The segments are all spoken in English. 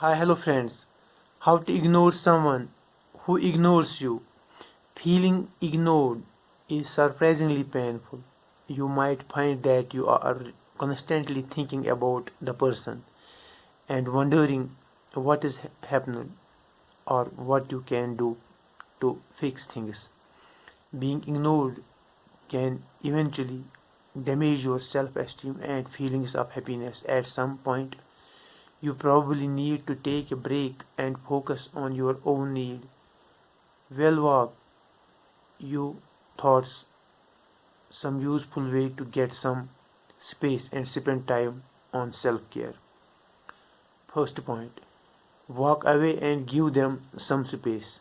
Hi, hello friends. How to ignore someone who ignores you. Feeling ignored is surprisingly painful. You might find that you are constantly thinking about the person and wondering what is happening or what you can do to fix things. Being ignored can eventually damage your self esteem and feelings of happiness. At some point, you probably need to take a break and focus on your own need. Well, walk you thoughts some useful way to get some space and spend time on self care. First point, walk away and give them some space.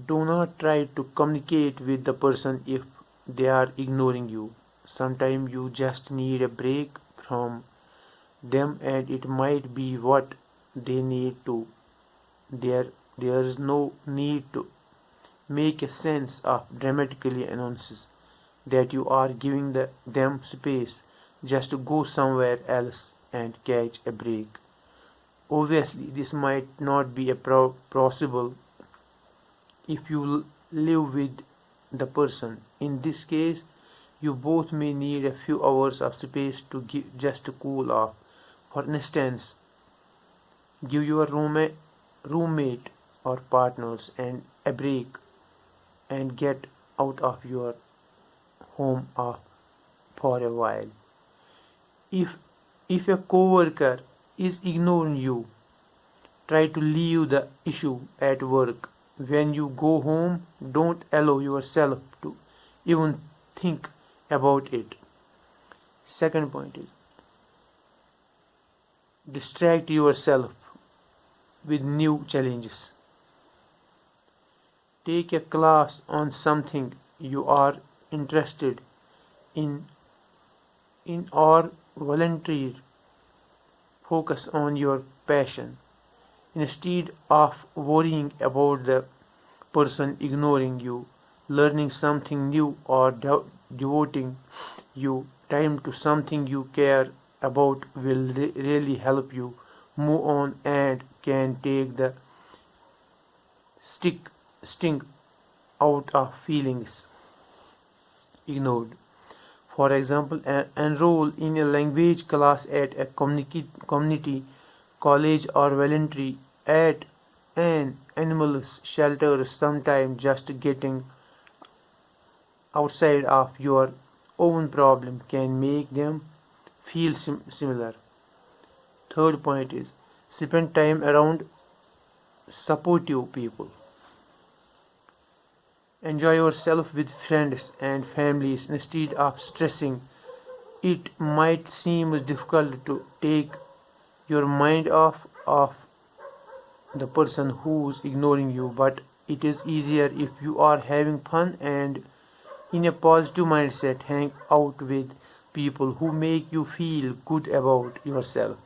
Do not try to communicate with the person if they are ignoring you. Sometimes you just need a break from them and it might be what they need to. There is no need to make a sense of dramatically announces that you are giving them space. Just go somewhere else and catch a break. Obviously, this might not be possible if you live with the person. In this case, you both may need a few hours of space just to cool off. For instance, give your roommate or partners and a break and get out of your home for a while. If if a coworker is ignoring you, try to leave the issue at work. When you go home, don't allow yourself to even think about it. Second point is distract yourself with new challenges. Take a class on something you are interested in or volunteer. Focus on your passion instead of worrying about the person ignoring you. Learning something new or devoting you time to something you care about will really help you move on and can take the stick sting out of feelings ignored. For example, enroll in a language class at a community college or volunteer at an animal shelter. Sometimes just getting outside of your own problem can make them feel similar. Third point is spend time around supportive people. Enjoy yourself with friends and families instead of stressing. It might seem difficult to take your mind off of the person who's ignoring you, but it is easier if you are having fun and in a positive mindset. Hang out with people who make you feel good about yourself.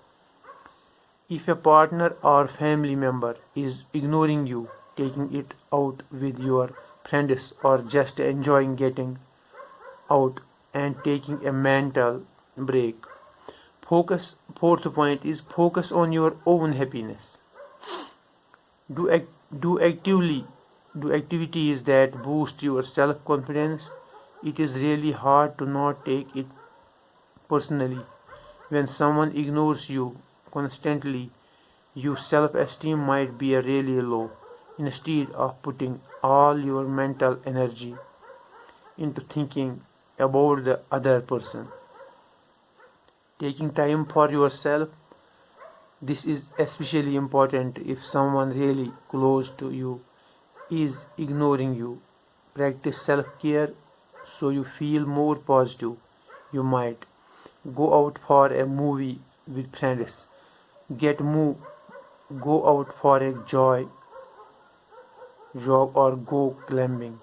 If a partner or family member is ignoring you, taking it out with your friends or just enjoying getting out and taking a mental break. Fourth point is focus on your own happiness. Do act, do actively do activities that boost your self confidence. It is really hard to not take it personally when someone ignores you constantly. Your self esteem might be really low. Instead of putting all your mental energy into thinking about the other person, taking time for yourself. This is especially important if someone really close to you is ignoring you. Practice self care so you feel more positive. You might go out for a movie with friends, get move, go out for a jog or go climbing.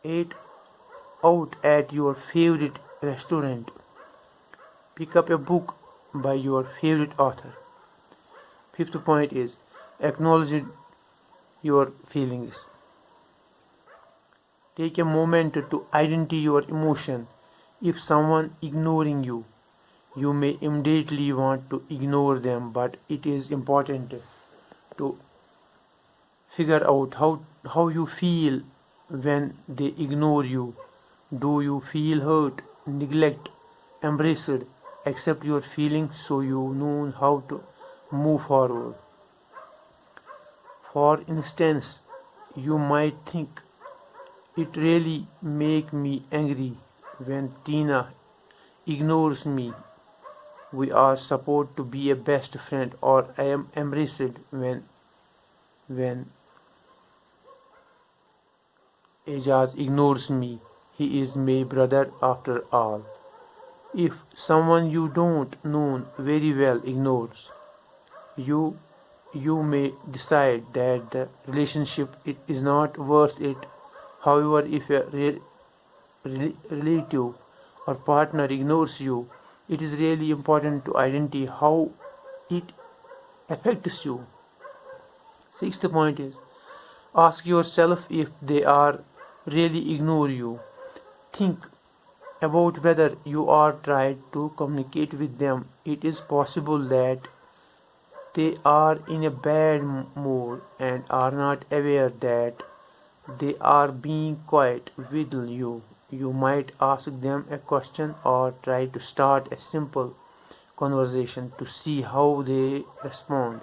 Eat out at your favorite restaurant. Pick up a book by your favorite author. Fifth point is acknowledge your feelings. Take a moment to identify your emotion. If someone ignoring you, You may immediately want to ignore them, but it is important to figure out how you feel when they ignore you. Do you feel hurt, neglect, embraced? Accept your feelings so you know how to move forward. For instance, you might think it really make me angry when Tina ignores me. We are supposed to be a best friend, or I am embraced when Ajaz ignores me. He is my brother after all. If someone you don't know very well ignores you, you may decide that the relationship is not worth it. However, if a relative or partner ignores you, it is really important to identify how it affects you. Sixth point is, ask yourself if they are really ignore you. Think about whether you are trying to communicate with them. It is possible that they are in a bad mood and are not aware that they are being quiet with you. You might ask them a question or try to start a simple conversation to see how they respond.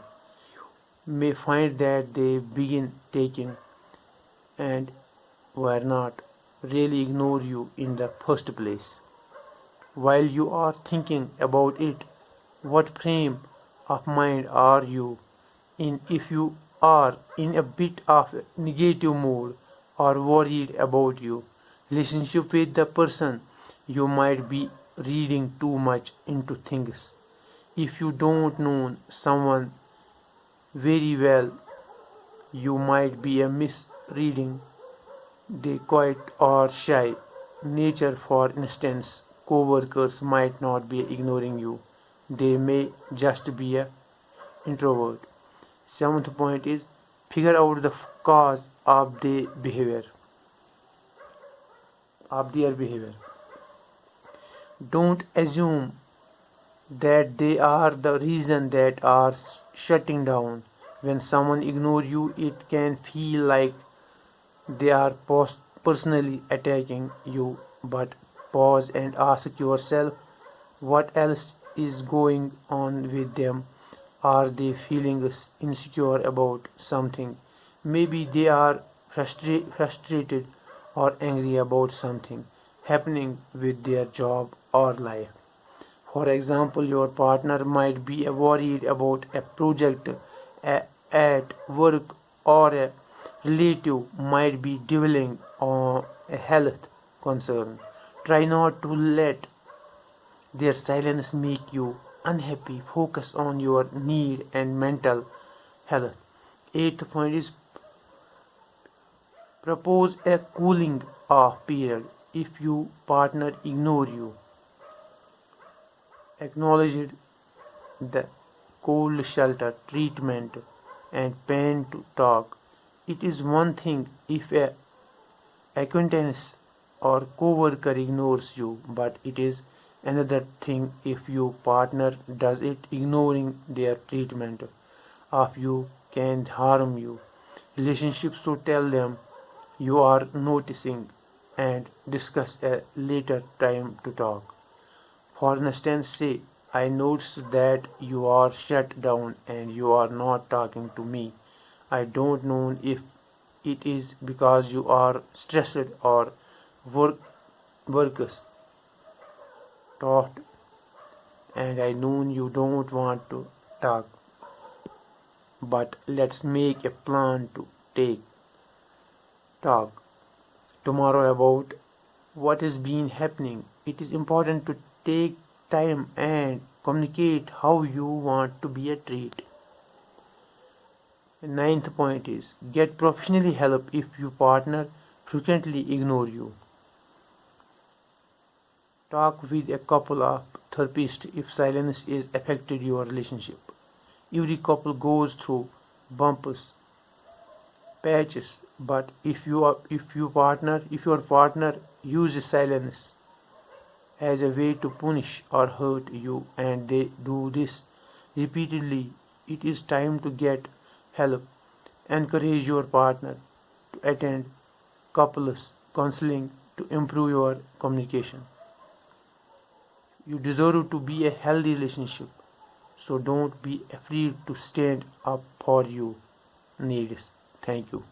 You may find that they begin taking and were not really ignore you in the first place. While you are thinking about it, what frame of mind are you in? If you are in a bit of a negative mood or worried about your relationship with the person, you might be reading too much into things. If you don't know someone very well, you might be a misreading the quiet or shy nature. For instance, co-workers might not be ignoring you. They may just be a introvert. Seventh point is, figure out the cause of their behavior. Don't assume that they are the reason that are shutting down. When someone ignores you, it can feel like they are personally attacking you, but pause and ask yourself what else is going on with them. Are they feeling insecure about something? Maybe they are frustrated or angry about something happening with their job or life. For example, your partner might be worried about a project at work, or a relative might be dwelling on a health concern. Try not to let their silence make you unhappy. Focus on your need and mental health. Eighth point is, propose a cooling off period. If your partner ignore you, acknowledge the cold shelter treatment and pain to talk. It is one thing if a acquaintance or co-worker ignores you, but it is another thing if your partner does it. Ignoring their treatment of you can harm you relationships. So tell them you are noticing and discuss a later time to talk. For instance, say, I noticed that you are shut down and you are not talking to me. I don't know if it is because you are stressed or work works taught, and I know you don't want to talk, but let's make a plan to take talk tomorrow about what has been happening. It is important to take time and communicate how you want to be treated. Ninth point is, get professionally help if your partner frequently ignore you. Talk with a couple of therapists if silence is affected your relationship. Every couple goes through bumps, patches, but if your partner uses silence as a way to punish or hurt you, and they do this repeatedly, it is time to get help. Encourage your partner to attend couples counseling to improve your communication. You deserve to be a healthy relationship, so don't be afraid to stand up for your needs. Thank you.